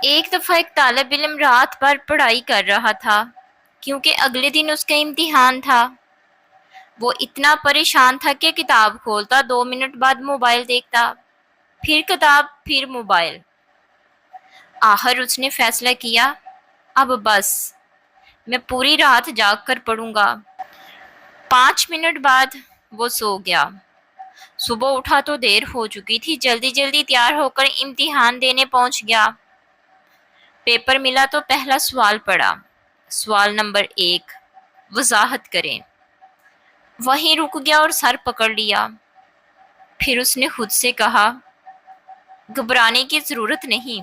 ایک دفعہ ایک طالب علم رات بھر پڑھائی کر رہا تھا کیونکہ اگلے دن اس کا امتحان تھا۔ وہ اتنا پریشان تھا کہ کتاب کھولتا، 2 منٹ بعد موبائل دیکھتا، پھر کتاب، پھر موبائل۔ آخر اس نے فیصلہ کیا، اب بس، میں پوری رات جاگ کر پڑھوں گا۔ 5 منٹ بعد وہ سو گیا۔ صبح اٹھا تو دیر ہو چکی تھی، جلدی جلدی تیار ہو کر امتحان دینے پہنچ گیا۔ پیپر ملا تو پہلا سوال پڑھا۔ سوال نمبر 1، وضاحت کریں۔ وہیں رک گیا اور سر پکڑ لیا۔ پھر اس نے خود سے کہا، گھبرانے کی ضرورت نہیں،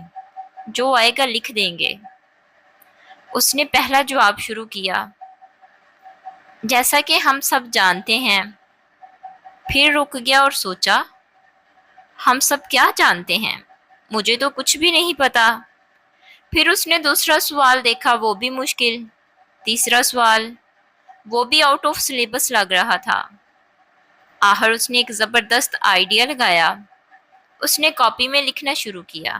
جو آئے گا لکھ دیں گے۔ اس نے پہلا جواب شروع کیا، جیسا کہ ہم سب جانتے ہیں۔ پھر رک گیا اور سوچا، ہم سب کیا جانتے ہیں؟ مجھے تو کچھ بھی نہیں پتا۔ پھر اس نے دوسرا سوال دیکھا، وہ بھی مشکل۔ تیسرا سوال، وہ بھی آؤٹ آف سلیبس لگ رہا تھا۔ آخر اس نے ایک زبردست آئیڈیا لگایا۔ اس نے کاپی میں لکھنا شروع کیا،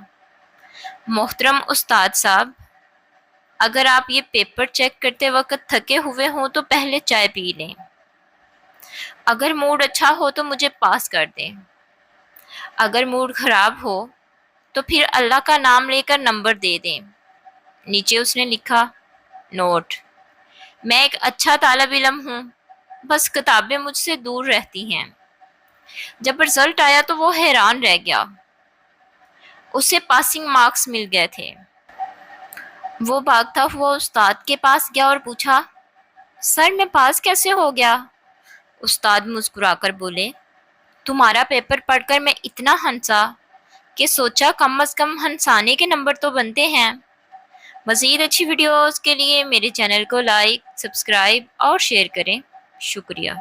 محترم استاد صاحب، اگر آپ یہ پیپر چیک کرتے وقت تھکے ہوئے ہوں تو پہلے چائے پی لیں۔ اگر موڈ اچھا ہو تو مجھے پاس کر دیں۔ اگر موڈ خراب ہو تو پھر اللہ کا نام لے کر نمبر دے دیں۔ نیچے اس نے لکھا، نوٹ، میں ایک اچھا طالب علم ہوں، بس کتابیں مجھ سے دور رہتی ہیں۔ جب رزلٹ آیا تو وہ حیران رہ گیا۔ اسے پاسنگ مارکس مل گئے تھے۔ وہ بھاگتا ہوا استاد کے پاس گیا اور پوچھا، سر میں پاس کیسے ہو گیا؟ استاد مسکرا کر بولے، تمہارا پیپر پڑھ کر میں اتنا ہنسا کہ سوچا کم از کم ہنسانے کے نمبر تو بنتے ہیں۔ مزید اچھی ویڈیوز کے لیے میرے چینل کو لائک، سبسکرائب اور شیئر کریں۔ شکریہ۔